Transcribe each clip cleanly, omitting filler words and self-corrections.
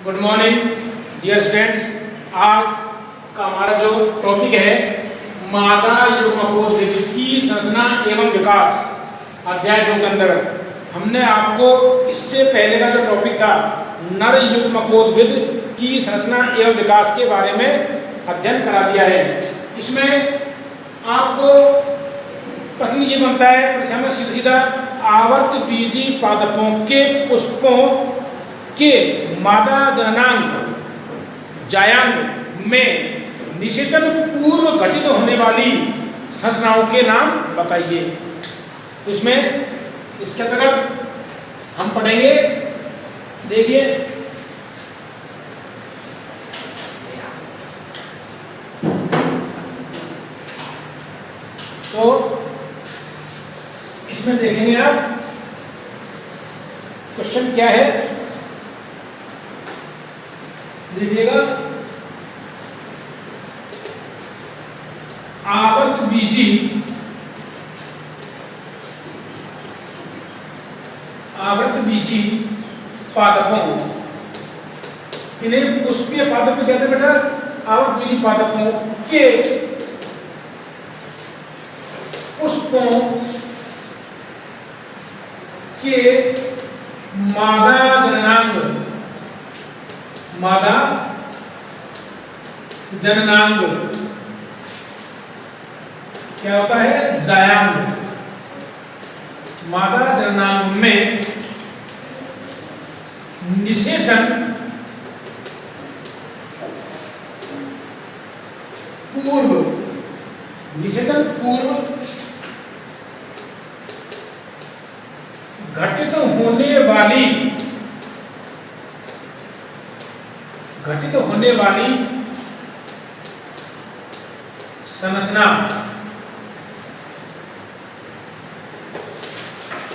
Good morning dear students. आज का हमारा जो टॉपिक है मादा युग्मकोश की संरचना एवं विकास, अध्याय 2 के अंदर हमने आपको इससे पहले का जो टॉपिक था नर युग्मकोद्भिद की संरचना एवं विकास के बारे में अध्ययन करा दिया है। इसमें आपको प्रश्न ये बनता है परीक्षा में सीधा सीधा, आवर्त बीजी पादपों के पुष्पों के मादा जननांग जायांग में निषेचन पूर्व घटित होने वाली संरचनाओं के नाम बताइए। तो इसमें इसके अंतर्गत हम पढ़ेंगे, देखिए तो इसमें देखेंगे आप क्वेश्चन क्या है, देखिएगा। आवर्त बीजी पादपों, इन्हें पुष्पीय पादप कहते हैं बेटा। आवर्त बीजी पादपों के पुष्पों के मादा जननांग क्या होता है, जायांग। मादा जननांग में निषेचन पूर्व घटित होने वाली संरचना,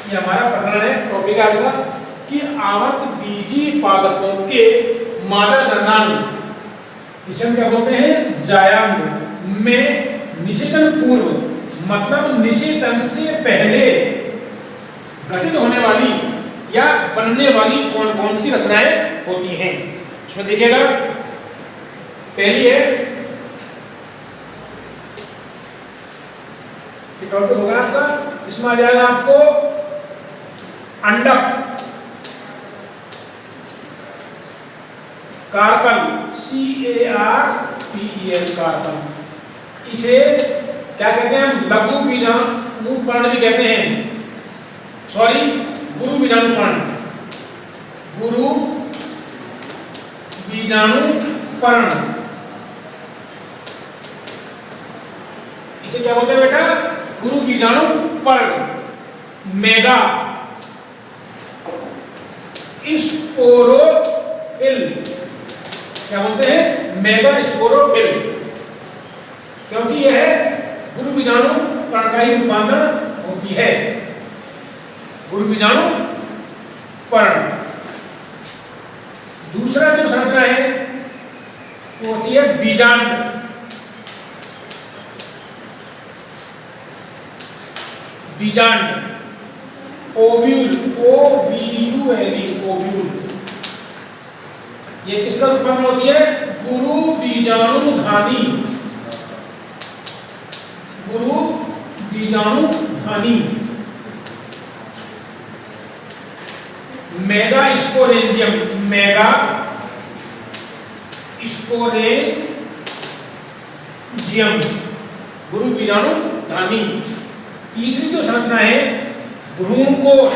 ये हमारा प्रकरण है, टॉपिक आज का कि आवर्त बीजी पादपों के मादा जननांग, इसे हम क्या बोलते हैं, जायांग में निषेचन पूर्व, मतलब निषेचन से पहले घटित होने वाली या बनने वाली कौन कौन सी रचनाएं होती हैं। इसमें देखिएगा, पहली है, ये टॉपिक होगा आपका, इसमें आ जाएगा आपको अंडक, कार्पल, CARPEL कार्पल। इसे क्या कहते हैं, लघु बीजाणु पर्ण भी कहते हैं, सॉरी गुरु बीजाणु पर्ण, गुरु बीजाणु पर्ण, इसे क्या बोलते हैं बेटा, गुरु बीजाणु पर्ण। मेगा स्पोरोफिल, क्या बोलते हैं, मेगा स्पोरोफिल, क्योंकि यह गुरु बीजाणु पर्ण का ही रूपांतरण होती है, गुरु बीजाणु पर्ण। दूसरा जो संरचना है वो होती है बीजांड, ओव्यूल, OVULE, ओव्यूल। ये किसका रूपांतरण होती है, गुरु बीजाणुधानी, गुरु बीजाणुधानी। मेगा स्पोरेंजियम, मेगा स्पोरेंजियम, गुरु बीजाणुधानी। तीसरी जो संरचना है भ्रूणकोश,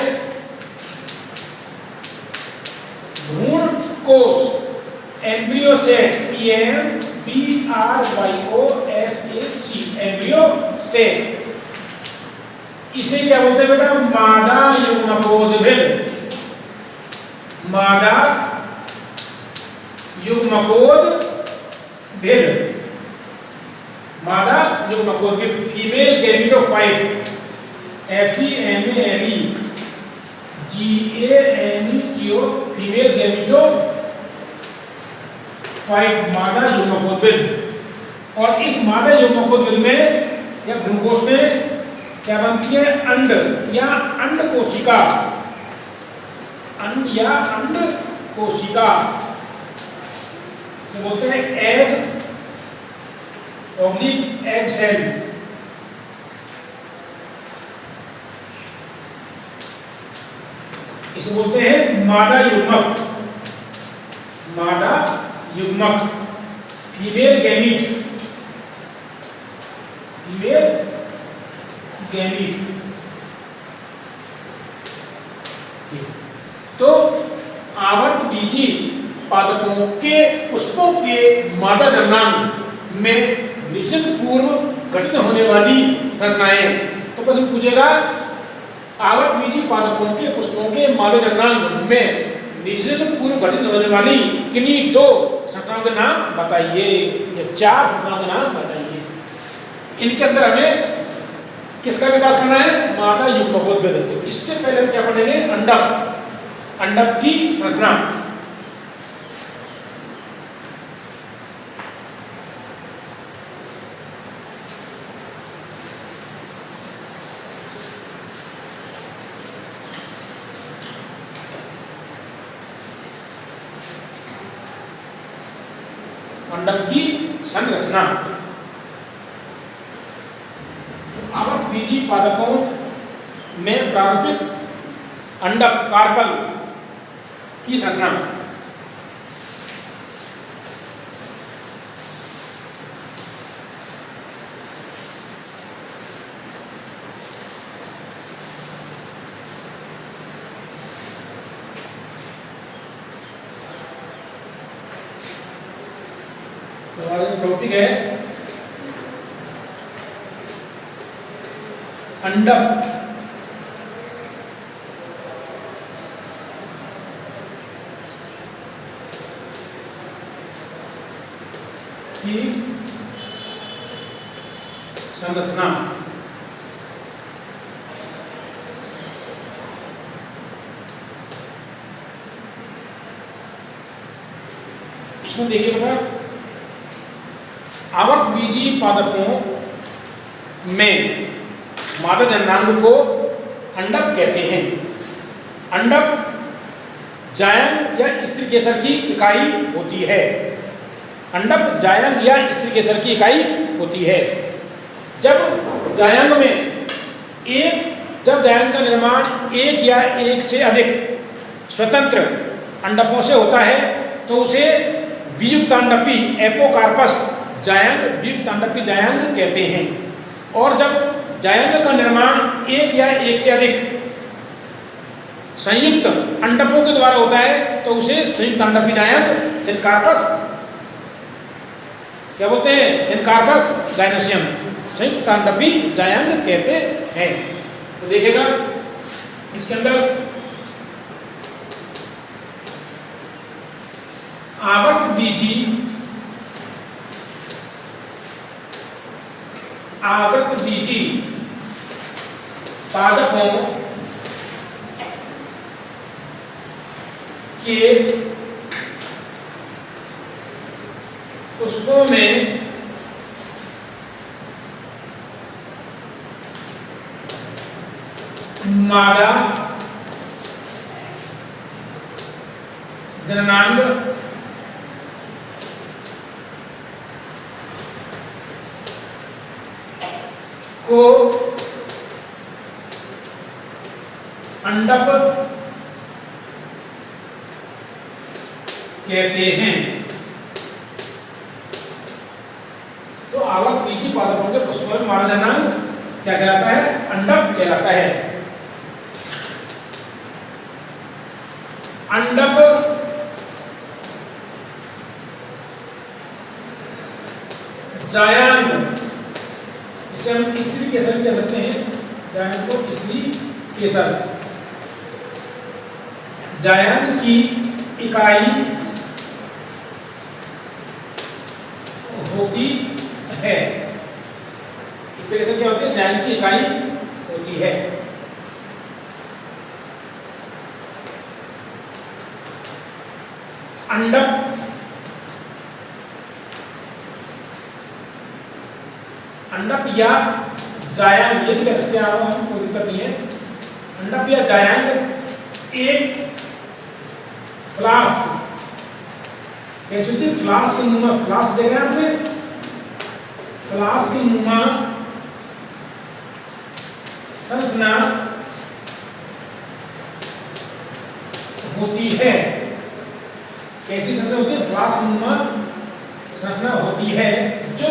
एम्ब्रियोसेक, EMBRYOSAC, एम्ब्रियोसेक। इसे क्या बोलते हैं बेटा, मादा युग्मकोद्भिद, मादा युग्मकोद्भिद, मादा युग्मकोद्भिद। Female gametophyte, FEMALE GAMETO, female gametophyte, मादा युग्मकोद्भिद। और इस मादा युग्मकोद्भिद में या भ्रूणकोश में क्या बनती है, अंड या अंड कोशिका, अंड या अंड कोशिका। इसे बोलते हैं एग ऑब्लिक एग सेल। इसे बोलते हैं मादा युग्मक, मादा युग्मक, फीमेल गैमीट, फीमेल गैमीट। तो आवर्त बीजी पादपों के पुष्पों के मादा जननांग में निषेध पूर्व गठित होने वाली संरचनाएं। तो प्रश्न पूछेगा आवर्त बीजी पादपों के पुष्पों के मादा जननांग में निषेध पूर्व गठित होने वाली किन्हीं दो संरचनाओं के नाम बताइए, या चार संरचनाओं के नाम बताइए। इनके अंदर हमें किसका विकास करना है? मादा युग्मकोद्भेद। इससे पहले हम क्या पढ़ेंगे? अंडक, अंडक की संरचना। अंडक की संरचना। आवर्त बीजी पादपों में प्रारंभिक अंडक कार्पल की संरचना। टॉपिक है अंडक की संरचना। इसमें देखिए बेटा, आवर्त बीजी पादपों में मादा जननांग को अंडक कहते हैं। अंडक जायंग या स्त्री केसर की इकाई होती है। अंडक जायंग या स्त्री केसर की इकाई होती है। जब जायंग का निर्माण एक या एक से अधिक स्वतंत्र अंडकों से होता है तो उसे वियुक्तांडपी एपोकार्पस जायंग, वियुक्तांडपी जायंग कहते हैं। और जब जायंग का निर्माण एक या एक से अधिक संयुक्त अंडकों के द्वारा होता है तो उसे संयुक्तांडपी जायंग, सिनकार्पस क्या बोलते हैं? सिनकार्पस गायनोसियम, संयुक्तांडपी जायंग कहते हैं। तो देखिएगा इसके अंदर आवर्त बीजी पादपों के पुष्पों में मादा जननांग को अंडक कहते हैं। तो आवर्त बीजी पादपों के पुष्पों में मादा जननांग क्या कहलाता है? अंडक कहलाता है। अंडक जायंग, इसे हम स्त्री केसर भी कह सकते हैं। जायंग को स्त्री केसर, जायंग की इकाई होती है। इस तरह से क्या होती है? जायंग की इकाई होती है। अंडक या जायंग ये भी कह सकते हैं आप, हम कोई दिक्कत नहीं है। अंडक या जायंग एक फ्लास्क कैसे होती है? फ्लास्क नुमा, फ्लास्क देख रहे हैं आप पे, फ्लास्क नुमा संरचना होती है। कैसी संरचना होती है? फ्लास्क नुमा संरचना होती है जो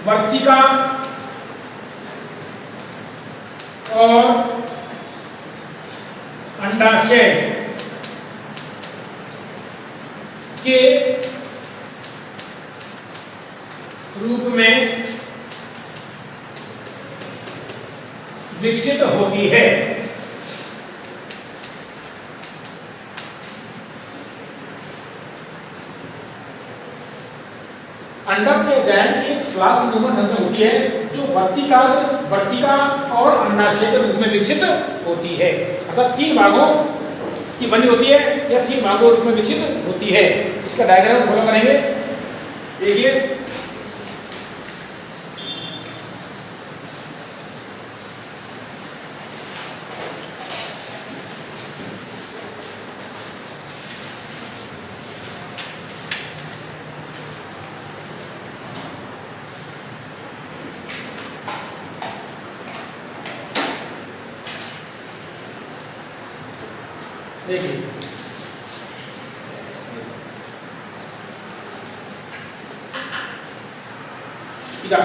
वर्तिका और अंडाशय के रूप में विकसित होती है। अंडक या जायंट एक फ्लास्क नुमा संरचना होती है जो वर्तिका और अंडाशय के रूप में विकसित होती है। अर्थात 3 भागों की बनी होती है या 3 भागों के रूप में विकसित होती है। इसका डायग्राम फॉलो करेंगे। देखिए, देखिए इधर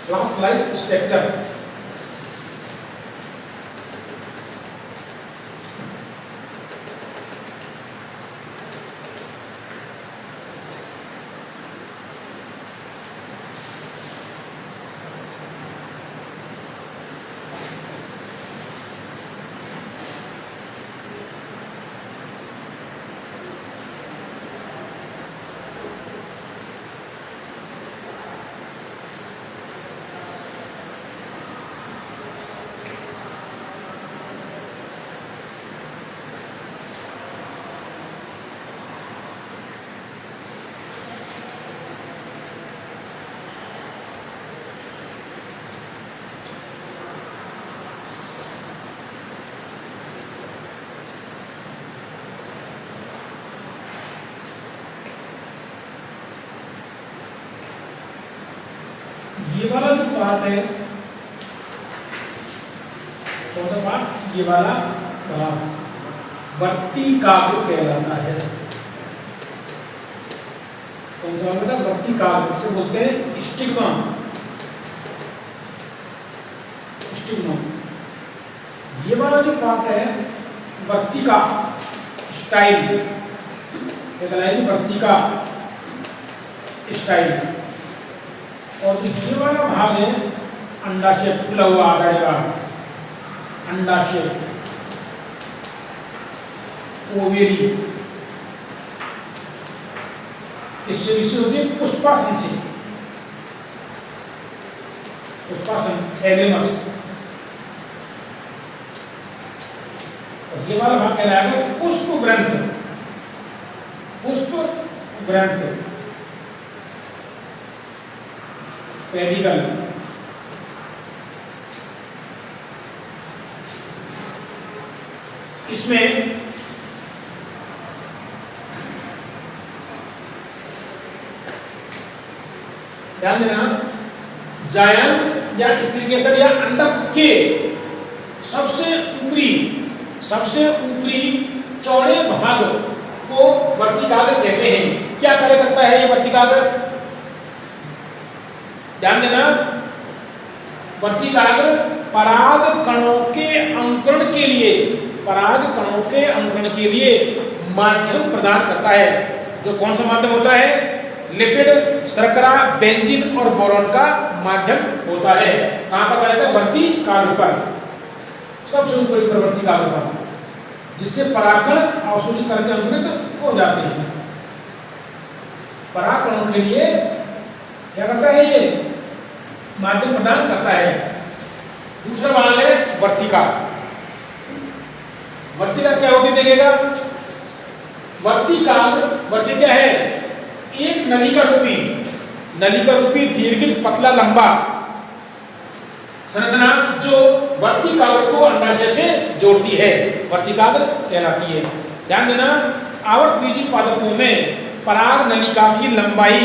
फ्लास्क लाइक स्ट्रक्चर। ये वाला जो पार्ट है, कौन सा पार्ट? ये वाला पार्ट वर्तिकाग्र कहलाता है। कौन सा बेटा? वर्तिकाग्र। इसे बोलते हैं स्टिग्मा। ये वाला जो पार्ट है वर्तिका स्टाइल कहलाएगी, वर्तिका स्टाइल। और ये वाला भाग है अंडाशय, खुला हुआ आ जाएगा अंडाशय, ओवेरी। किससे विकसित होती है? पुष्पासन से। पुष्पासन, थैलेमस। और ये वाला भाग कहलाएगा पुष्प ग्रंथ। पुष्प ग्रंथ, पेडिकल। इसमें ध्यान देना, जायंट या स्त्रीकेसर या अंडक के सबसे ऊपरी चौड़े भाग को वर्तिकाग्र कहते हैं। क्या कार्य करता है ये वर्तिकाग्र? ध्यान देना, वर्तिकाग्र पराग कणों के अंकुरण के लिए माध्यम प्रदान करता है। जो कौन सा माध्यम होता है? लिपिड, शर्करा, बेंजीन और बोरॉन का माध्यम होता है। कहां पर रहता है? वर्तिकाग्र पर। सबसे ऊपरी प्रवृत्ति का होता है, जिससे परागकण अवशोषित करके अंकुरित हो जाते हैं। परागकणों के लिए क्या करता है, ये माध्यम प्रदान करता है। दूसरा भाग है वर्तिका। वर्तिका क्या होती है देखिएगा। वर्तिका क्या है, एक नलिका रूपी दीर्घित पतला लंबा संरचना जो वर्तिकाग्र को अंडाशय से जोड़ती है, वर्तिकाग्र कहलाती है। ध्यान देना, आवर्तबीजी पादपों में पराग नलिका की लंबाई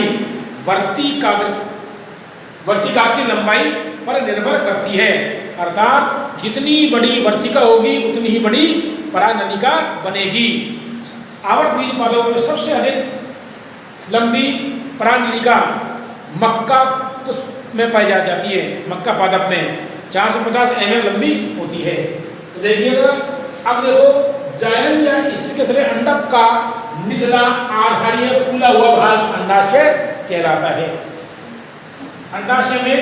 वर्तिका की लंबाई पर निर्भर करती है, अर्थात जितनी बड़ी वर्तिका होगी उतनी ही बड़ी पराग नलिका बनेगी। आवर्तबीजी पादपों में सबसे अधिक लंबी पराग नलिका मक्का पुष्प में पाई जाती है। मक्का पादप में 450 mm लंबी होती है। तो देखिएगा, अब देखो जायलम या इस तरीके से अंडक का निचला आधारीय फूला हुआ भाग अंडाशय कहलाता है। अंडाशय में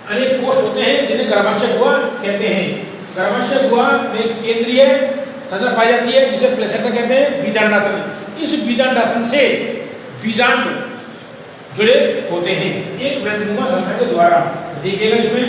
अनेक कोष्ठ होते हैं जिन्हें गर्भाशय गुहा कहते हैं। गर्भाशय गुहा में केंद्रीय संरचना पाई जाती है जिसे प्लेसेंटा कहते हैं, बीजांडासन। इस बीजांडासन से बीजांड जुड़े होते हैं एक वृत्तनुमा संरचना के द्वारा। देखिएगा इसमें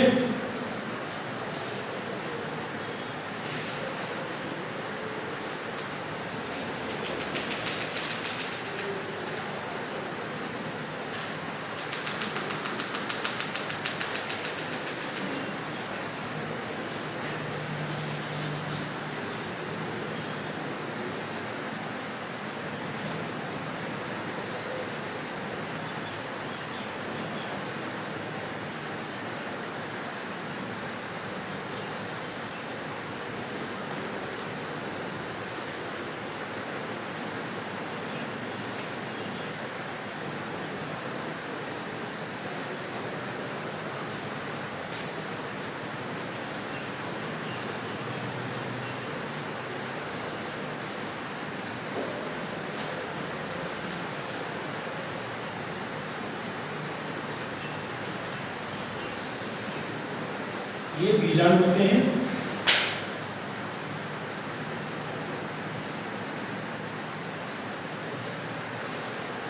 ये बीजाणु होते हैं।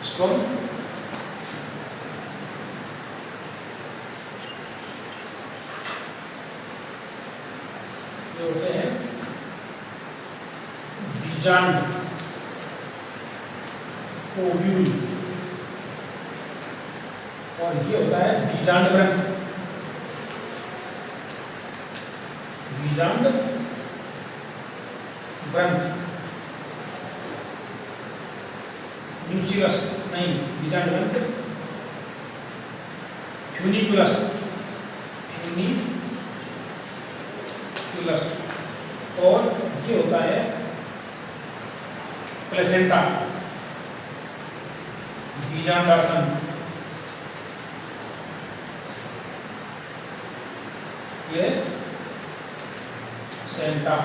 इसको ये होते हैं बीजांड, ओव्यूल, और ये होता है बीजांड ग्रंथ। बीजांड ग्रंथ, न्यूक्लियस नहीं, बीजांड ग्रंथ फ्यूनिकुलस, और ये होता है प्लेसेंटा, बीजांडासन। ये सेंटा,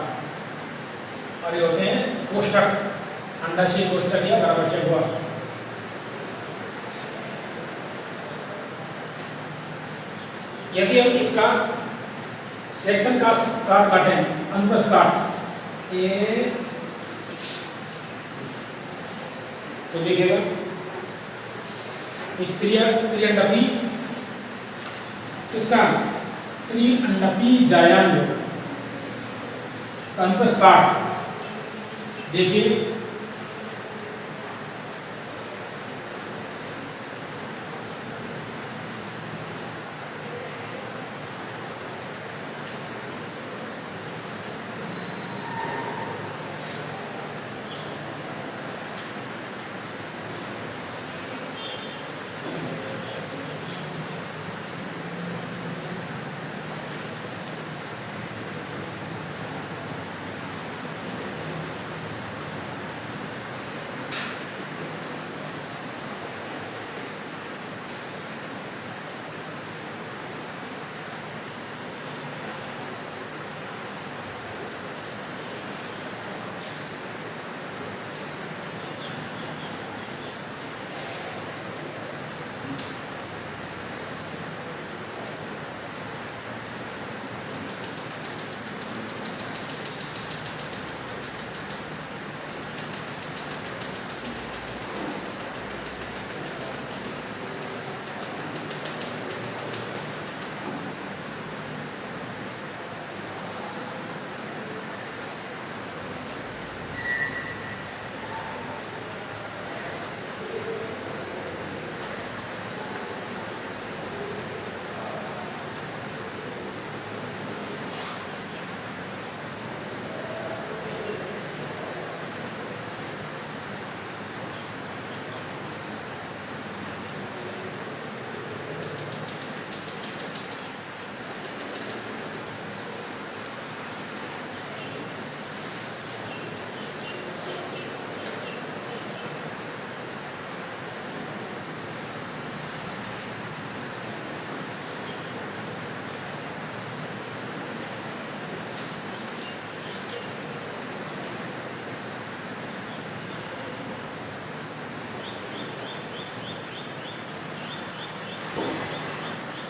और ये होते हैं कोष्ठक, अंडाशय कोष्ठक या गर्भाशय गुहा। यदि हम इसका सेक्शन का काट काटें, अनुप्रस्थ काट, ये तो देखिएगा त्रिअंडपी, किसका त्रिअंडपी जायांग अनुप्रस्थ काट देखिए।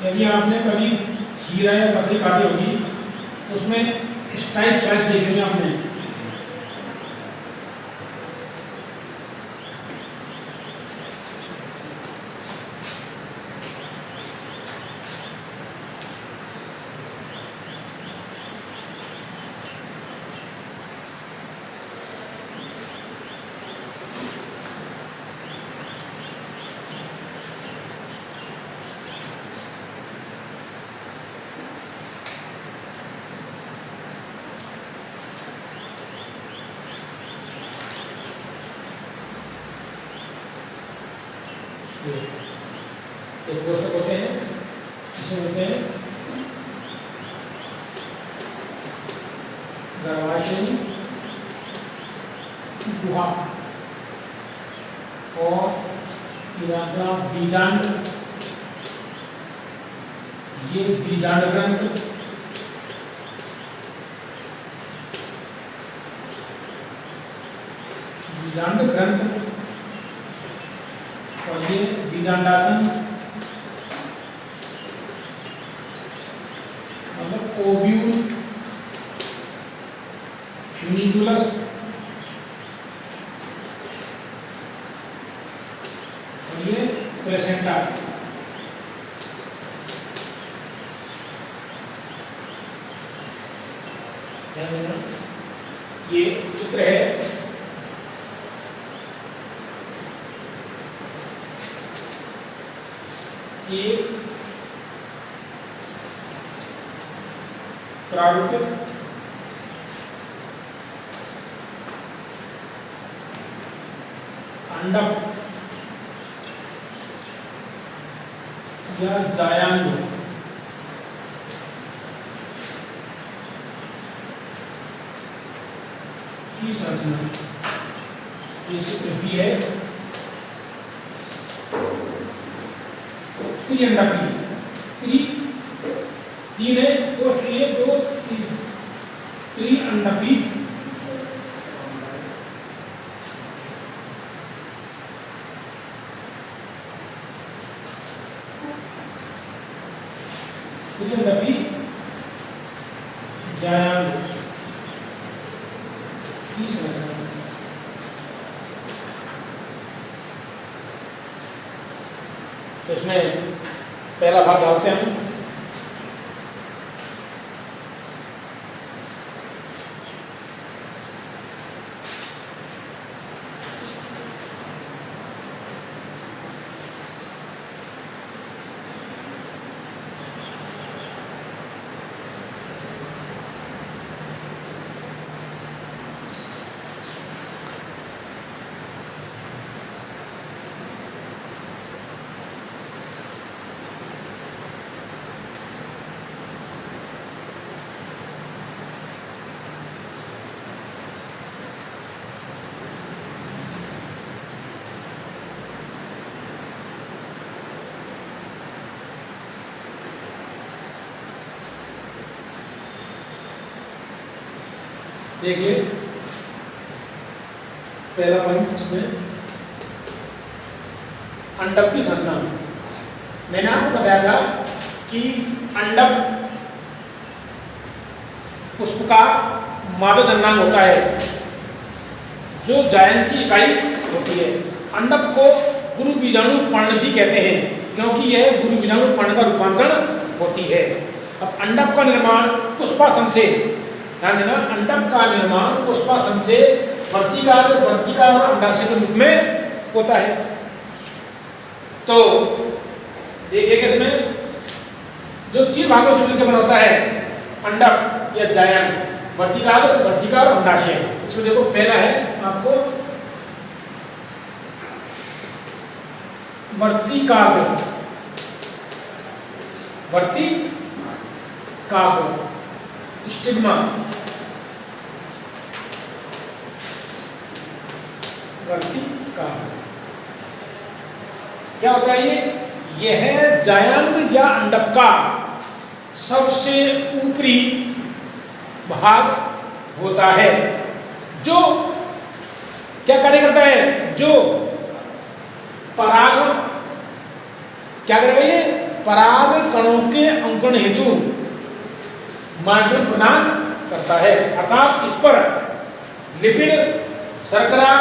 यदि आपने कभी खीरा या ककड़ी काटी होगी तो उसमें इस टाइप स्लाइस देखी होगी आपने। एक कोष्ठक होते हैं, इसमें होते हैं गर्भाशय गुहा और बीजांड, ये बीजांड ग्रंथ, बीजांड ग्रंथ और ये बीजांडासन मतलब ओव्यूल फ्यूनिकुलस और ये प्लेसेंटा। ये चित्र है ये प्रारूपिक अंडक या जायांग की संरचना, ये चित्र भी है। त्रिअंडपी, तीन है, दो ये दो तीन, त्रिअंडपी जायांग की संरचना। तो इसमें पहला भाग डालते हैं। देखिए पहला पॉइंट इसमें अंडक की संरचना। मैंने आपको बताया था कि अंडक पुष्प का मादा जन्नांग होता है जो जायंत की इकाई होती है। अंडक को गुरु बीजाणु पर्ण भी कहते हैं क्योंकि यह गुरु बीजाणु पर्ण का रूपांतरण होती है। अब अंडक का निर्माण पुष्पासन से, ध्यान देना, अंडक का निर्माण पुष्पासन से वर्तिकाल और अंडाशय के रूप में होता है। तो देखिएगा इसमें जो तीन भागों से मिलकर बना होता है अंडक या जायंत, वर्तिकाल और अंडाशय। इसमें देखो पहला है आपको वर्तिकाल, स्टिग्मा, वर्तिकाल क्या होता है? यह जायंत या अंडक का सबसे ऊपरी भाग होता है जो क्या कार्य करता है? जो पराग, क्या करेगा? ये पराग कणों के अंकुरण हेतु माध्यम प्रदान करता है। अर्थात इस पर लिपिड, शर्करा,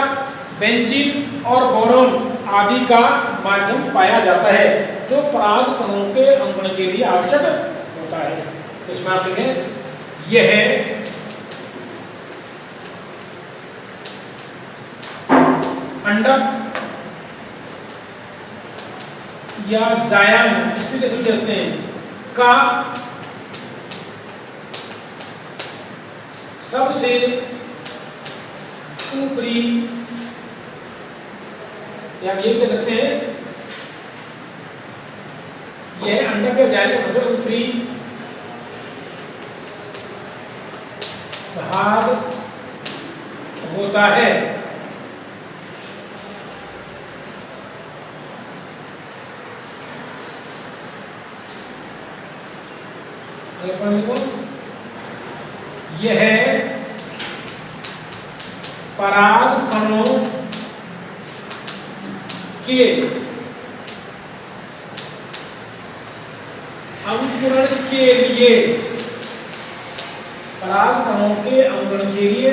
बेंजीन और बोरोन आदि का माध्यम पाया जाता है जो पराग कणों के अंकुरण के लिए आवश्यक होता है। तो इसमें आप लिखें यह अंडक या जायम, इसमें कैसे कहते हैं, का सबसे ऊपरी, या ये कह सकते हैं यह अंडक या जायम का सबसे ऊपरी भाग होता है। यह पराग कणों के अंकुरण के लिए, पराग कणों के अंकुरण के लिए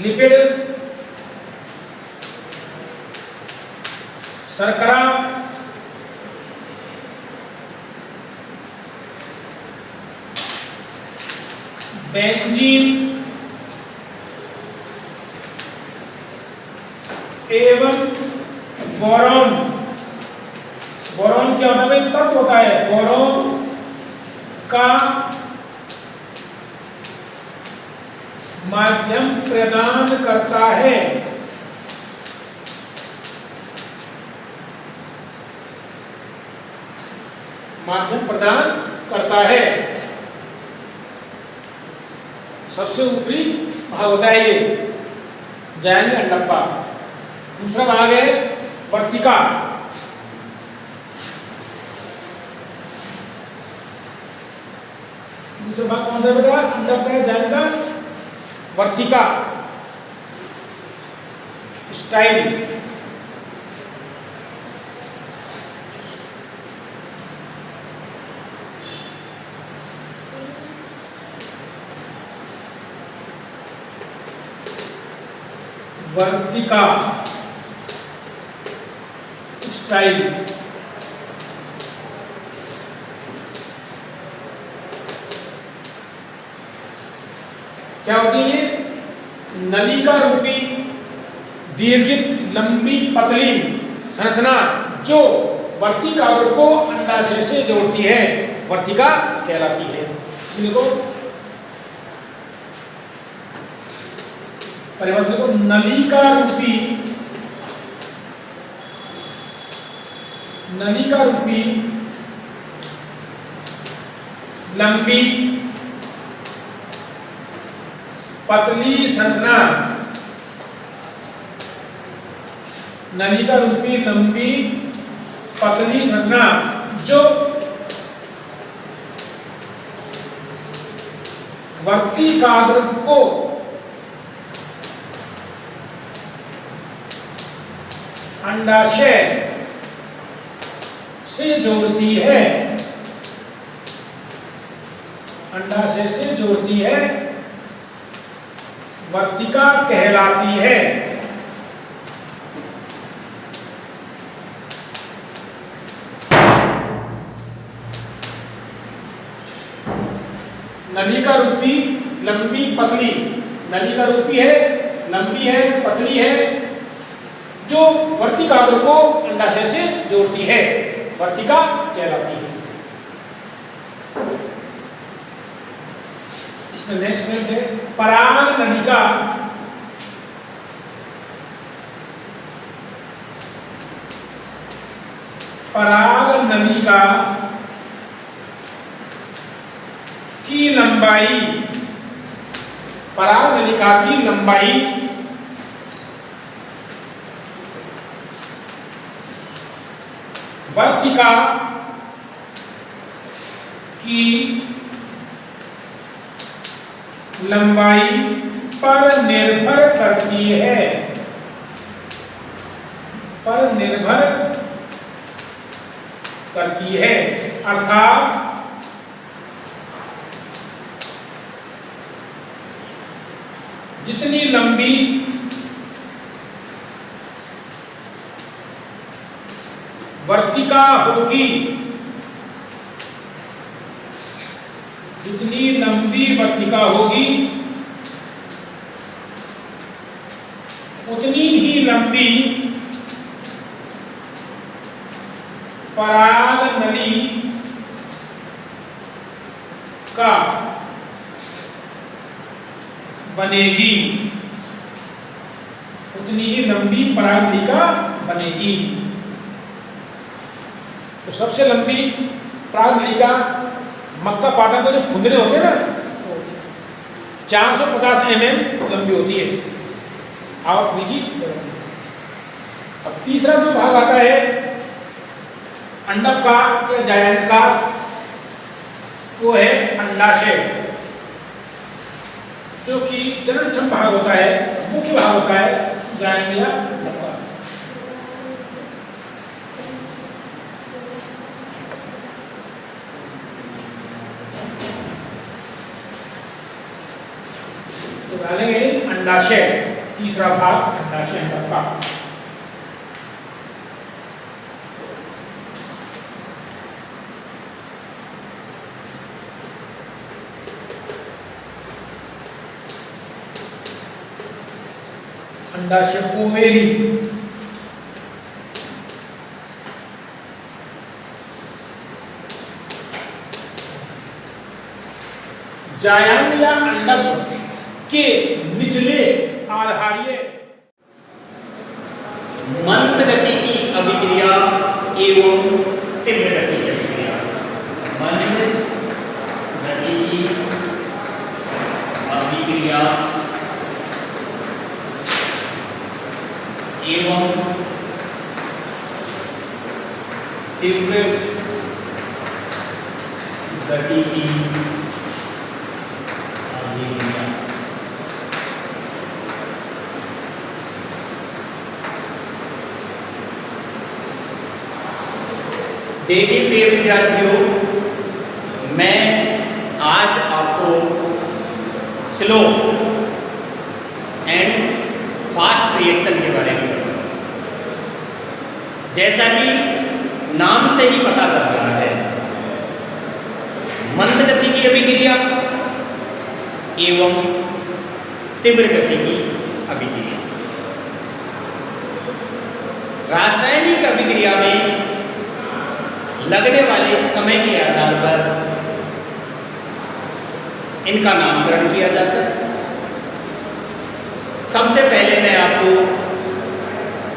लिपिड, शर्करा, बेंजीन एवं बोरॉन, बोरॉन क्या होता है, तत्व होता है, बोरॉन का माध्यम प्रदान करता है। माध्यम प्रदान करता है, सबसे ऊपरी भाग होता है ये जायम या अंडक का। दूसरा भाग है वर्तिका। दूसरा भाग कौन सा बेटा, अंडक का, जायम का, वर्तिका स्टाइल। वर्तिका स्टाइल क्या होती है, नलिका रूपी दीर्घित लंबी पतली संरचना जो वर्तिकाग्र को अंडाशय से जोड़ती है, वर्तिका कहलाती है। देखो परिभाषा को, नलिका रूपी लंबी पतली संरचना, नलिका रूपी लंबी पतली संरचना जो वर्तिकाग्र को अंडाशय से जोड़ती है, अंडाशय से जोड़ती है, वर्तिका कहलाती है। नलिका रूपी लंबी पतली, नलिका रूपी है, लंबी है, पतली है, जो वर्तिकाग्र को अंडाशय से जोड़ती है, वर्तिका कहलाती है। इसमें नेक्स्ट है पराग नलिका। पराग नलिका की लंबाई, पराग नलिका की लंबाई वर्तिका की लंबाई पर निर्भर करती है, पर निर्भर करती है। अर्थात जितनी लंबी वर्तिका होगी, जितनी लंबी वर्तिका होगी उतनी ही लंबी पराग नली का बनेगी, उतनी ही लंबी पराग नली का बनेगी। तो सबसे लंबी पराग नली का मक्का पादप के जो फुंदरे होते हैं ना, 450 mm लंबी होती है, आवक बीजी। अब तीसरा जो भाग आता है अंडक का या जायंत का, वो है अंडाशय, जो कि जननक्षम भाग होता है, मुख्य भाग होता है जायंत या अंडक का। तो डालेंगे अंडाशय, तीसरा भाग अंडाशय अंडक का। अंडाशय ओवेरी, जायंत या अंडक के निचले आधार्य मंद गति की अभिक्रिया एवं तीव्र गति की अभिक्रिया। मंद गति की अभिक्रिया एवं तीव्र गति की अभिक्रिया। देखिए प्रिय विद्यार्थियों, मैं आज आपको स्लो एंड फास्ट रिएक्शन के बारे में बताऊंगा। जैसा कि नाम से ही पता चल रहा है, मंद गति की अभिक्रिया एवं तीव्र गति की अभिक्रिया। रासायनिक अभिक्रिया में लगने वाले समय के आधार पर इनका नामकरण किया जाता है। सबसे पहले मैं आपको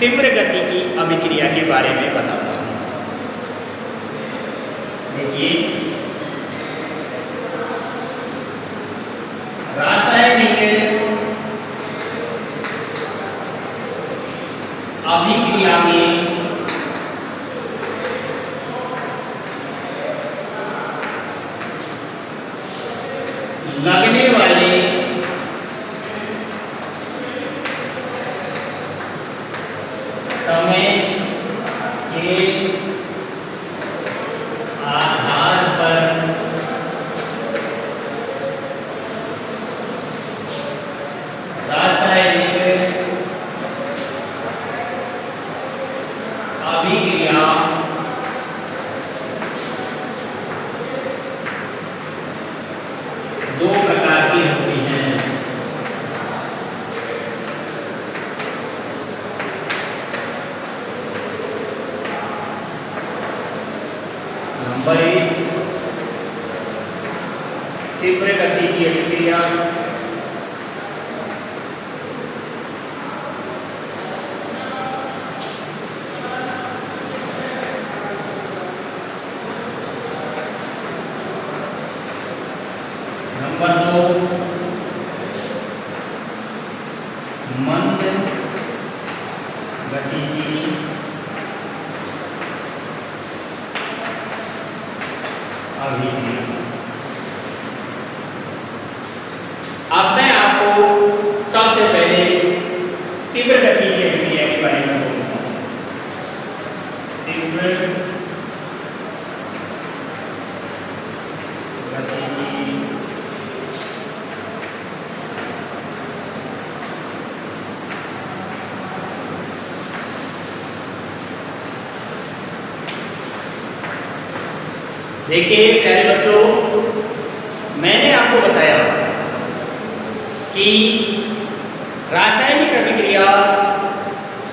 तीव्र गति की अभिक्रिया के बारे में बताता हूं। देखिए, रासायनिक अभिक्रिया में लगने वाले समय के आधार पर रासायनिक अभिक्रिया दो प्रकार की होती हैं। नंबर 1, तीव्र गति की अभिक्रिया। नंबर 2, मंद गति की अभिक्रिया। अब मैं आपको तीव्र गति की अभिक्रिया के बारे में बोलूंगा। तीव्र गति की देखिए प्यारे बच्चों, मैंने आपको बताया कि रासायनिक अभिक्रिया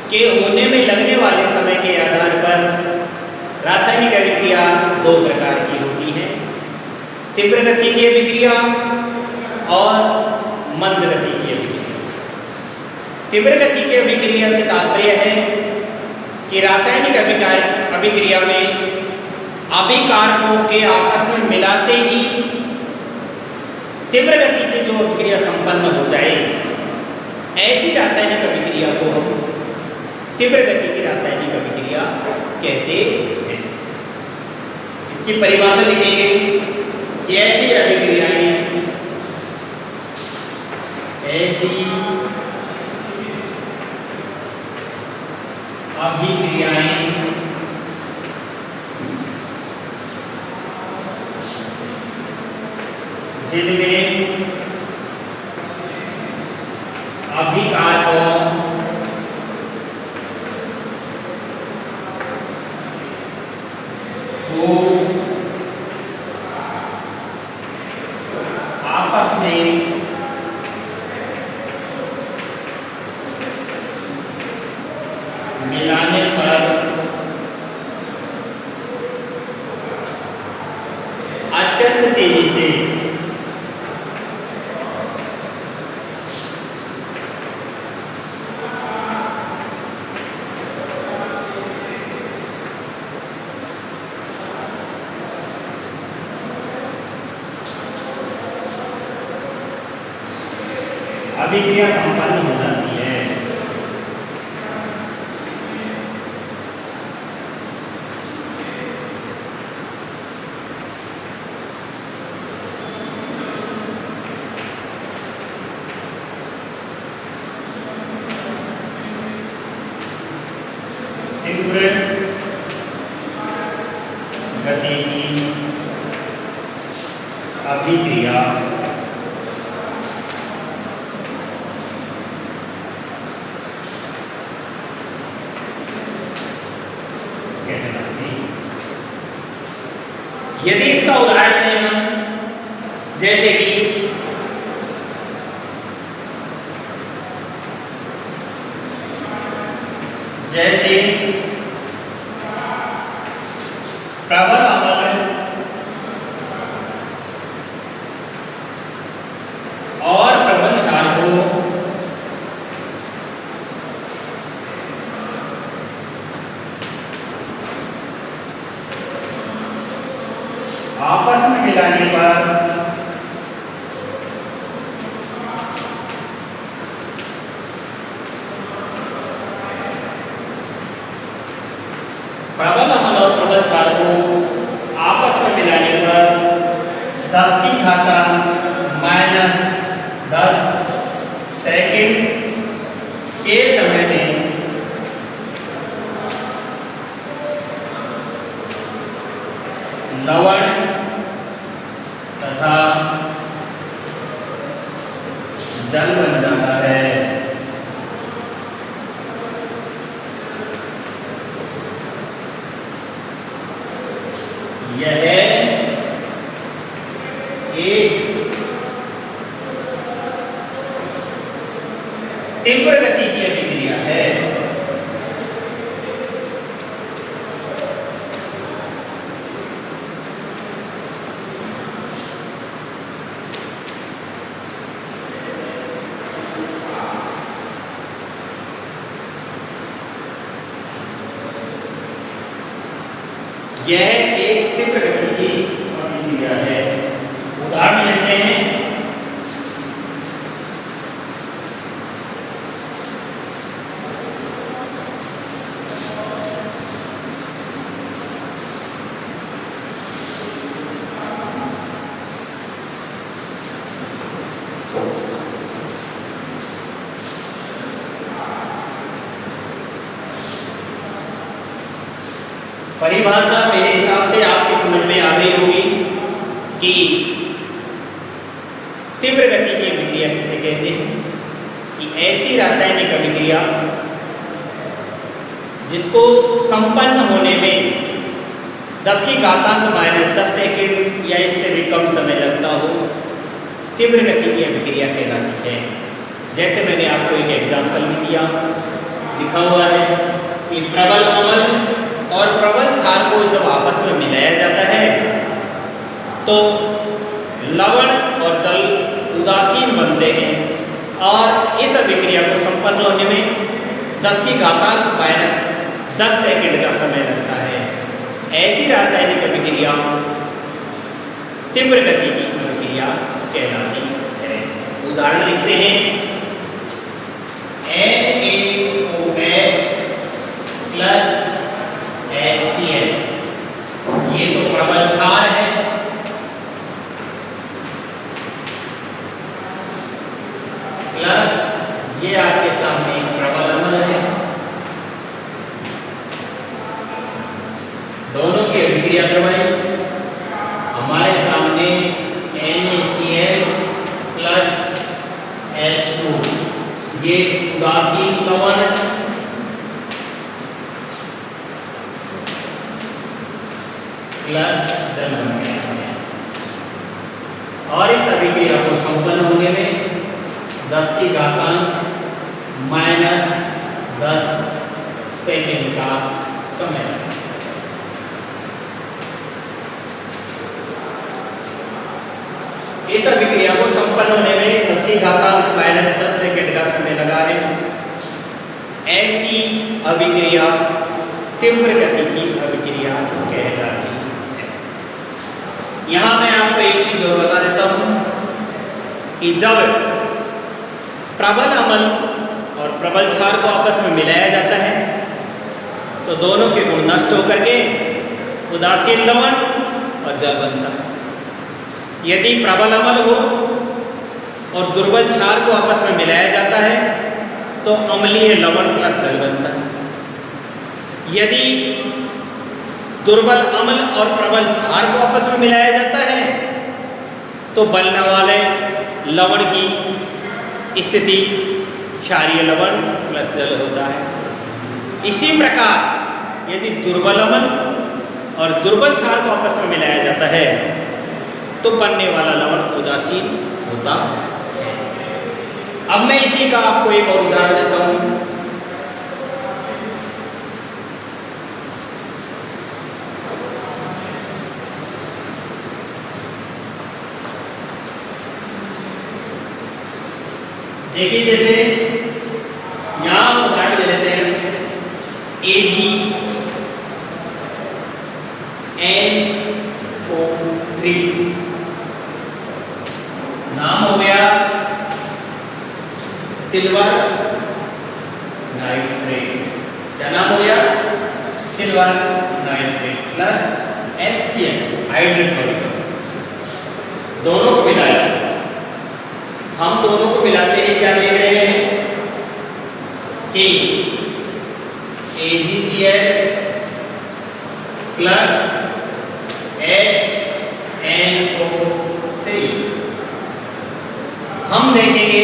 के होने में लगने वाले समय के आधार पर रासायनिक अभिक्रिया दो प्रकार की होती है, तीव्र गति की अभिक्रिया और मंद गति की अभिक्रिया। तीव्र गति की अभिक्रिया से तात्पर्य है कि रासायनिक अभिक्रिया में अभिकारकों के आपस में मिलाते ही तीव्र गति से जो अभिक्रिया संपन्न हो जाए, ऐसी रासायनिक अभिक्रिया को हम तीव्र गति की रासायनिक अभिक्रिया कहते हैं। इसकी परिभाषा लिखेंगे कि ऐसी अभिक्रियाएं जिनमें अभिकारकों को आपस में मिलाने पर अत्यंत तेजी से अभिक्रिया संपन्न हो जाती है। तीव्र गति की अभिक्रिया यदि इसका उदाहरण लें हम, जैसे कि प्रबल अम्ल और प्रबल क्षार को आपस में मिलाने पर प्रबल अम्ल और प्रबल क्षार को आपस में मिलाने पर 10 की घातांक -10 सेकंड के समय में लवण तथा जल बन जाता है। यह एक तीव्र गति की अभिक्रिया है। यह एक तीव्र गति की अभिक्रिया है। उदाहरण लेते हैं, परिभाषा मेरे हिसाब से आपके समझ में आ गई होगी कि तीव्र गति की अभिक्रिया किसे कहते हैं, कि ऐसी रासायनिक अभिक्रिया जिसको संपन्न होने में 10 की घातांक -10 सेकेंड या इससे भी कम समय लगता हो, तीव्र गति की अभिक्रिया कहलाती है। जैसे मैंने आपको एक एग्जाम्पल भी दिया, लिखा हुआ है कि प्रबल अम्ल और प्रबल क्षार को जब आपस में मिलाया जाता है तो लवण और जल उदासीन बनते हैं और इस अभिक्रिया को संपन्न होने में 10 की घातांक -10 सेकेंड का समय लगता है। ऐसी रासायनिक अभिक्रिया तीव्र गति की अभिक्रिया कहलाती है। उदाहरण लिखते हैं, NaOH प्लस HCl, ये तो प्रबल क्षार है, प्लस ये आपके सामने एक प्रबल अम्ल है। दोनों की अभिक्रिया करवाई, हमारे सामने NaCl प्लस H2, ये उदासीन लवण प्लस जल बन गया है और इस अभिक्रिया को संपन्न होने में 10 की घातांक -10 सेकेंड का समय लगता है। इस अभिक्रिया को संपन्न होने में 10 की घातांक -10 सेकेंड का समय लगा है। ऐसी अभिक्रिया तीव्र गति की अभिक्रिया कहलाती है। यहाँ मैं आपको एक चीज और बता देता हूँ कि जब प्रबल अम्ल और प्रबल क्षार को आपस में मिलाया जाता है तो दोनों के गुण नष्ट होकर के उदासीन लवण और जल बनता है। यदि प्रबल अम्ल हो और दुर्बल क्षार को आपस में मिलाया जाता है तो अम्लीय लवण प्लस जल बनता है। यदि दुर्बल अम्ल और प्रबल क्षार को आपस में मिलाया जाता है तो बनने वाले लवण की स्थिति क्षारीय लवण प्लस जल होता है। इसी प्रकार यदि दुर्बल अम्ल और दुर्बल क्षार को आपस में मिलाया जाता है तो बनने वाला लवण उदासीन होता है। अब मैं इसी का आपको एक और उदाहरण देता हूं। देखिए, जैसे यहां उदाहरण दे लेते हैं AgNO3, नाम हो गया सिल्वर नाइट्रेट। क्या नाम हो गया? Silver nitrate plus HCl hydrochloric. दोनों को मिलाया, हम दोनों को मिलाते हैं, क्या देख रहे हैं कि AgCl प्लस HNO3। हम देखेंगे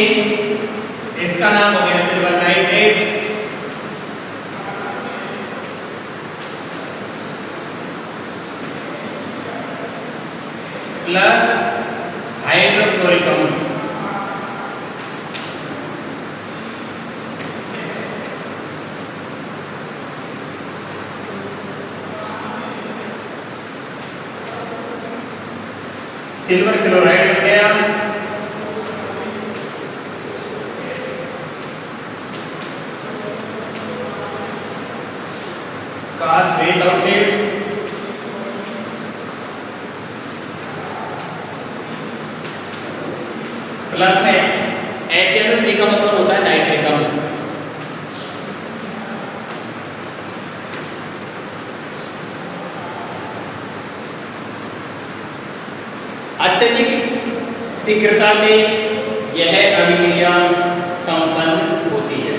इसका नाम हो गया सिल्वर नाइट्रेट प्लस हाइड्रोक्लोरिक अम्ल। सिल्वर क्लोराइड बन गया, का श्वेत अवक्षेप प्लस में HNO3 का मतलब होता है नाइट्रिक अम्ल। अत्यधिक शीघ्रता से यह अभिक्रिया संपन्न होती है।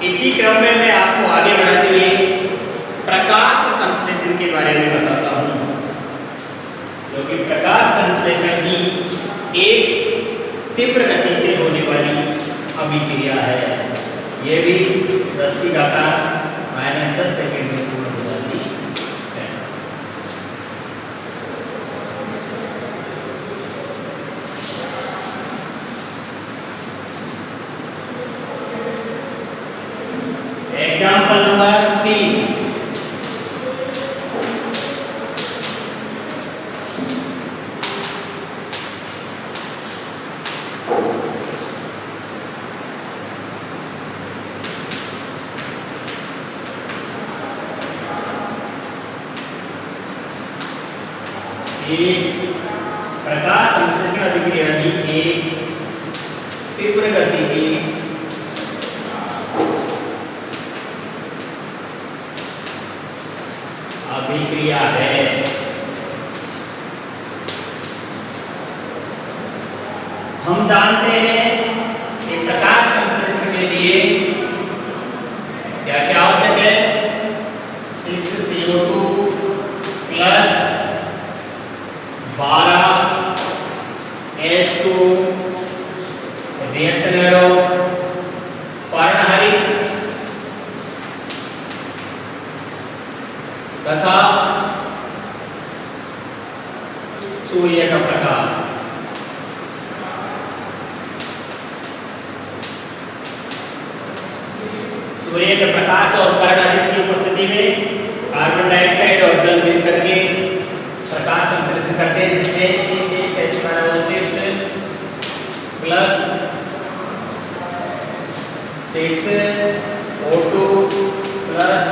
इसी क्रम में मैं आपको आगे बढ़ाते हुए बारे में बताता हूँ, जो कि प्रकाश संश्लेषण की एक तीव्र गति से होने वाली अभिक्रिया है। ये भी 10 की घात -10 सेकंड में पूर्ण हो जाती है। एग्जाम्पल नंबर 3, प्रकाश संश्लेषण अभिक्रिया की एक तीव्र गति की अभिक्रिया है। हम जानते हैं कि प्रकाश संश्लेषण के लिए क्या क्या आवश्यक है? 6CO2 plus 12 H2 reaction arrow पर्णहरित तथा सूर्य का प्रकाश। सूर्य के प्रकाश और पर्णहरित की उपस्थिति में कार्बन डाइऑक्साइड और जल मिलकर के प्रकाश संश्लेषण करते हैं, जिसमें C6H12O6 plus 6O2 plus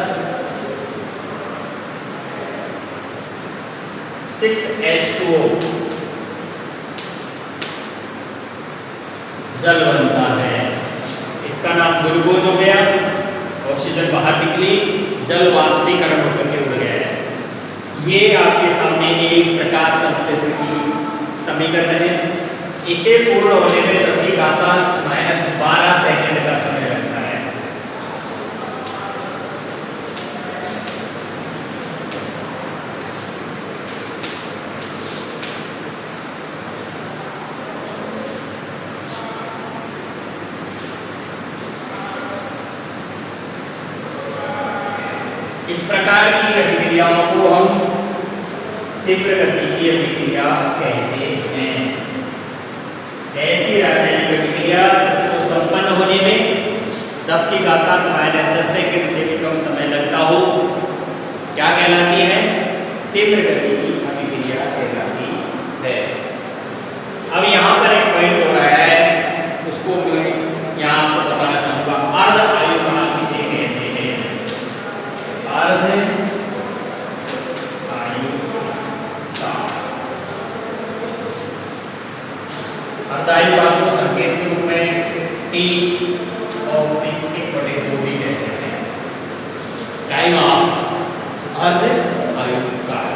6H2O जल बनता है। इसका नाम ग्लूकोज हो गया। ऑक्सीजन बाहर निकली, जल वाष्पीकरण होकर के उड़ गया है। ये आपके सामने एक प्रकाश संश्लेषण की समीकरण है। इसे पूर्ण होने में 10 की घात -12 सेकंड का समय लगता है। इस प्रकार की अभिक्रियाओं को हम तीव्र गति की अभिक्रिया कहते हैं। ऐसी रासायनिक अभिक्रिया जिसको संपन्न होने में 10 की घात -10 सेकंड से भी कम समय लगता हो, क्या कहलाती है? तीव्र गति की अभिक्रिया कहलाती है। अब यहाँ पर एक पॉइंट हो रहा है, उसको मैं यहाँ आपको बताना चाहूँगा। अर्ध आयुकाल किसे कहते हैं? अर्ध अर्धायुकाल को संकेत के रूप में T और 1/2 भी कहते हैं। टाइम ऑफ अर्ध आयुकाल,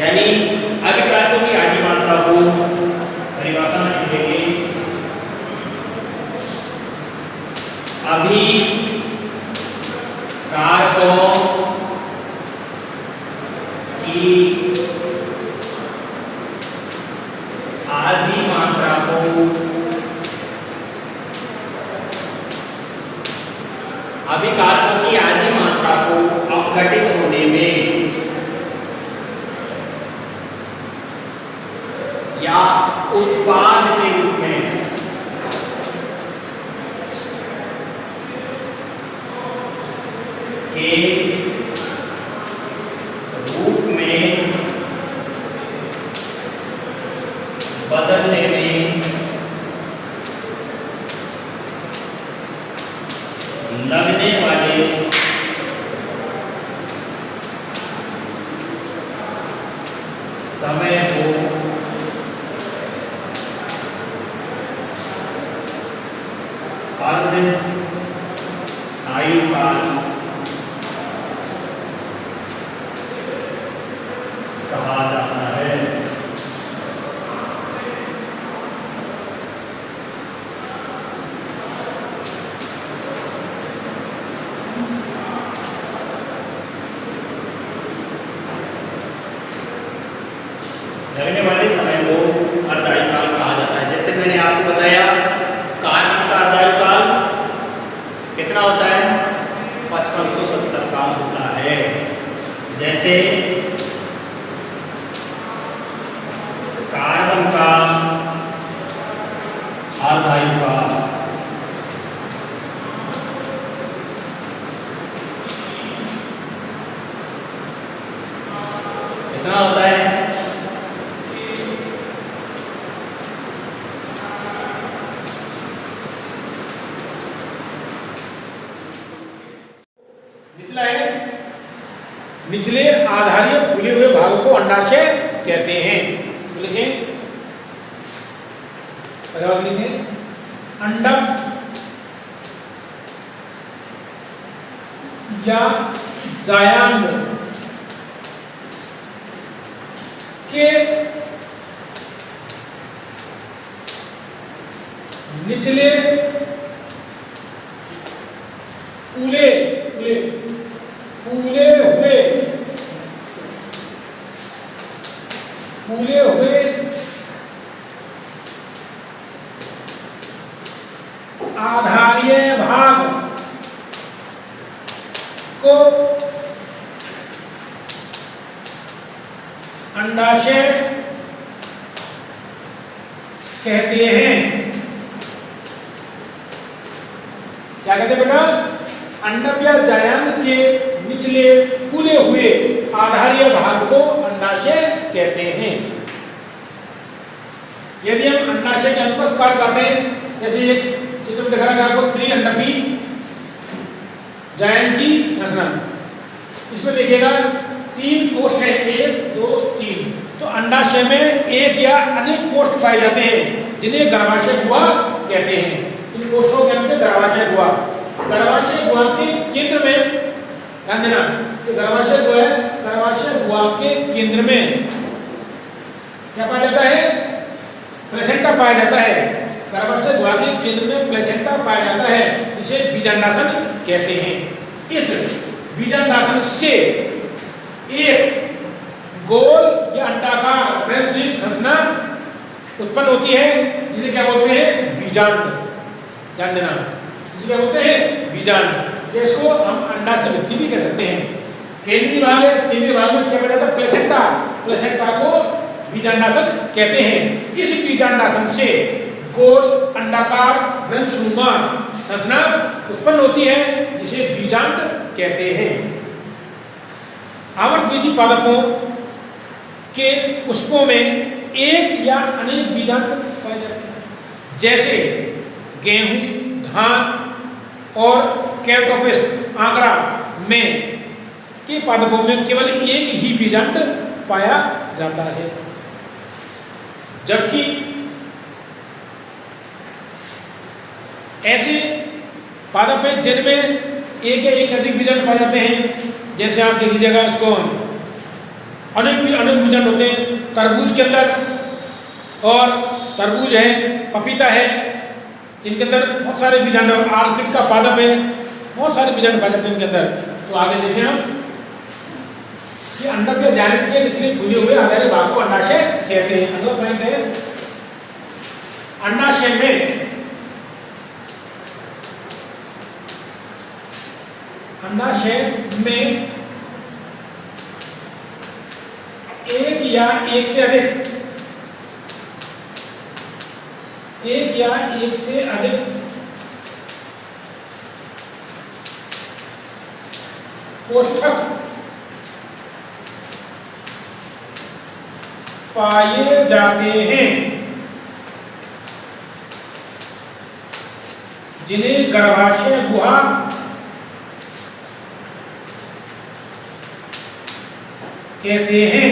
यानी अभिकारकों की आदि मात्रा को परिभाषा में लिखेंगे। अभी कारकों की आधी मात्रा को अभिकारकों की आधी मात्रा को अपघटित होने में या उत्पाद के रूप में के रूप में बदलने में लगने वाले समय को अर्ध आयुकाल कहा जाता है। लगने वाले समय को अर्धायु काल कहा जाता है। जैसे मैंने आपको बताया कार्बन का अर्धायु काल कितना होता है, 5570 साल होता है। जैसे कार्बन का अर्धायु काल कितना होता है, निचला है, निचले आधारीय फूले हुए भागों को अंडाशय कहते हैं। तो लिखें, लिखें अंडक या जायांग के निचले फूले फूले फूले हुए फूले हुए आधारीय भाग को अंडाशय कहते हैं। क्या कहते हैं बेटा, अंडक या जायांग के निचले फूले हुए आधारीय भाग को अंडाशय कहते हैं। यदि हम अंडाशय के अनुप्रस्थ काट काटें, जैसे एक चित्र में दिख रहा है आपको त्रिअंडकी जायांग की संरचना, इसमें देखिएगा 3 कोष्ठ है, 1 2 3। तो अंडाशय में एक या अनेक कोष्ठ पाए जाते हैं जिन्हें गर्भाशय गुहा कहते हैं। इन कोष्ठों के अंदर गर्भाशय गुहा, गर्भाशय गुहा के केंद्र में, ध्यान देना, गर्भाशय गुहा है, गर्भाशय गुहा के केंद्र में क्या पाया जाता है, प्लेसेंटा पाया जाता है। गर्भाशय गुहा के केंद्र में प्लेसेंटा पाया जाता है, इसे बीजांडासन कहते हैं। इस बीजांडासन से एक गोल या अंडाकार संरचना उत्पन्न होती है जिसे क्या बोलते हैं, बीजांड। ध्यान देना, इसे क्या बोलते हैं, बीजांड। इसको हम अंडाशय भित्ति भी कह सकते हैं। केंद्रीय भाग है, केंद्रीय भाग में क्या पाया जाता है, प्लेसेंटा, प्लेसेंटा को बीजांडासन कहते हैं। इस बीजांडासन से गोल अंडाकार वृंशनुमा संरचना उत्पन्न होती है जिसे बीजांड कहते हैं। आवर्तबीजी पादपों के पुष्पों में एक या अनेक बीजांड पाए जाते हैं। जैसे गेहूं, धान और कैरटोपिस आंकड़ा में के पादपों में केवल एक ही बीजांड पाया जाता है, जबकि ऐसे पादप हैं जिनमें एक या एक से अधिक बीजांड पाए जाते हैं। जैसे आप देख लीजिएगा, उसको अनेक बीजांड होते हैं तरबूज के अंदर, और तरबूज है, पपीता है, इनके अंदर बहुत सारे बीजांड, और आर्किड का पादप है, बहुत सारे बीजांड पाए जाते हैं इनके अंदर। तो आगे देखें हम कि अंडक के जायांग के निचले फूले हुए आधारीय भाग को अंडाशय कहते हैं। अगला पॉइंट है, अंडाशय में एक या एक से अधिक कोष्ठक पाए जाते हैं जिन्हें गर्भाशय गुहा कहते हैं।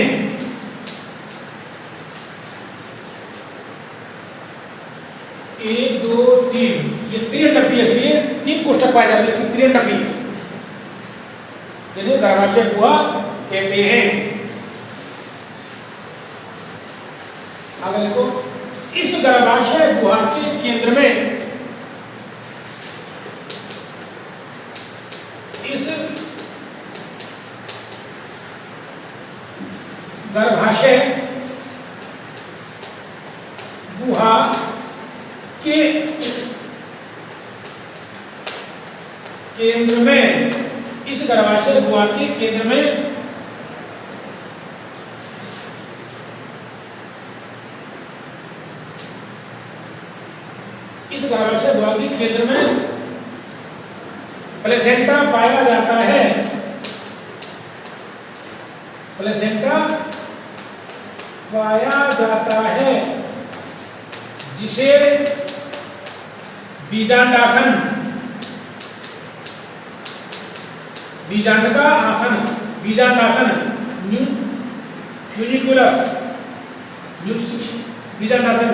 1 2 3 ये त्रिअंडकी, इसलिए 3 कोष्ठक पाए जाते हैं, इसमें त्रिअंडकी जिन्हें गर्भाशय गुहा कहते हैं। आगे देखो, इस गर्भाशय गुहा के केंद्र में इस गर्भाशय केंद्र में, इस गर्भाशय गुहा के केंद्र में इस गर्भाशय गुहा के केंद्र में प्लेसेंटा पाया जाता है। प्लेसेंटा पाया जाता है जिसे बीजांडासन, बीजांड का आसन, बीजांडासन, फ्यूनिकुलस, बीजांडासन,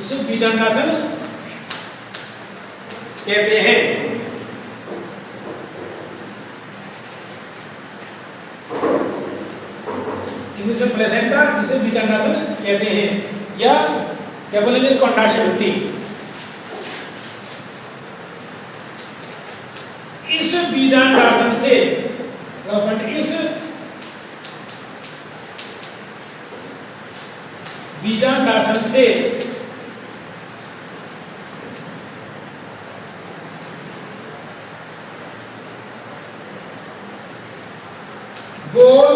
इसे बीजांडासन कहते हैं। इंग्लिश में प्लेसेंटा, जिसे बीजांडासन कहते हैं, या क्या बोलेंगे इसको, अंडाशय भित्ति। इस बीजांडासन से, इस बीजांडासन से गोल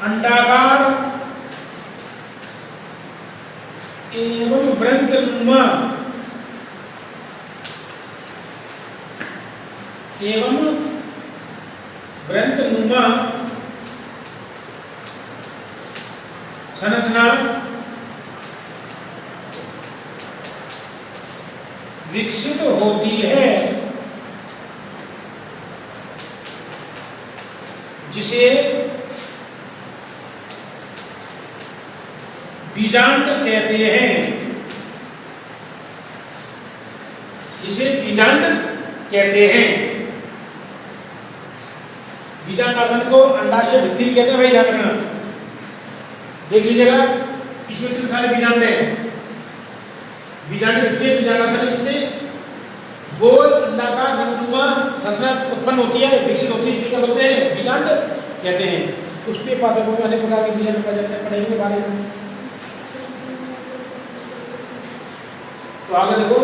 अंडाकार एवं वृंतनुमा संरचना विकसित होती है, जिसे बीजांड कहते हैं, जिसे बीजांड कहते हैं। बीजांडासन को अंडाशय भित्ति भी कहते हैं, भाई ध्यान रखना, देख लीजिएगा, इसमें कितने सारे बीजांड हैं। बीजांड भित्ति, बीजांडासन, इससे गोल अंडाकार रंगनुमा संरचना उत्पन्न होती है, विकसित होती है, इसी का बोलते हैं बीजांड कहते हैं। उस पे पादपों में अनेक प्रकार के बीजांड पाए जाते हैं, पढ़ेंगे के बारे में। तो आगे देखो,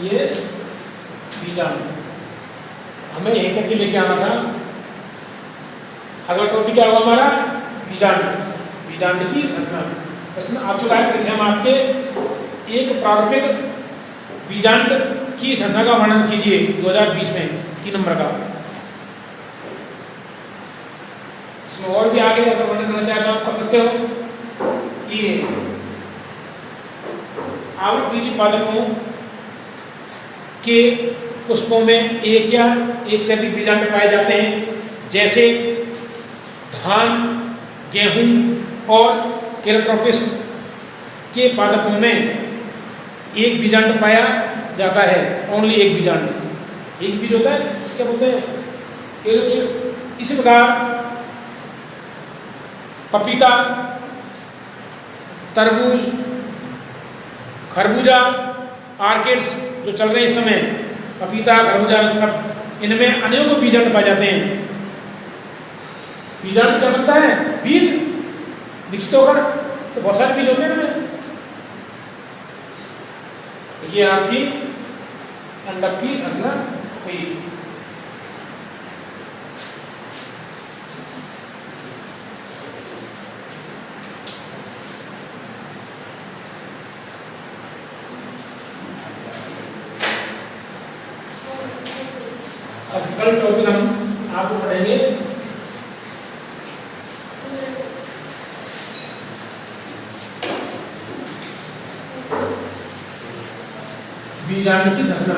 ये बीजांड हमें यहीं तक ही लेके आना था। अगला टॉपिक क्या होगा हमारा, बीजांड, बीजांड की संरचना। प्रश्न आ चुका है परीक्षा में आपके, एक प्रारूपिक बीजांड की संरचना का वर्णन कीजिए 2020 में, 3 नंबर का। इसमें और भी आगे अगर वर्णन करना चाहे तो आप कर सकते हो। ये आवृतबीजी पादपों के पुष्पों में एक या एक से अधिक बीजांड पाए जाते हैं, जैसे धान, गेहूं और केराटोपिस के पादपों में एक बीजांड पाया जाता है, ओनली एक बीजांड, एक बीज होता है, इसे क्या बोलते हैं, केराटोपिस। इसी प्रकार पपीता, तरबूज, खरबूजा, ऑर्किड्स जो चल रहे हैं इस समय, पपीता, खरबूजा, सब इनमें अनेकों बीजांड पाए जाते हैं। बीजांड क्या बनता है, बीज विकसित होकर, तो बहुत सारे बीज होते हैं इनमें। ये आपकी अंडक की संरचना हुई। अब कल टॉपिक हम आपको पढ़ेंगे बीजांड की संरचना।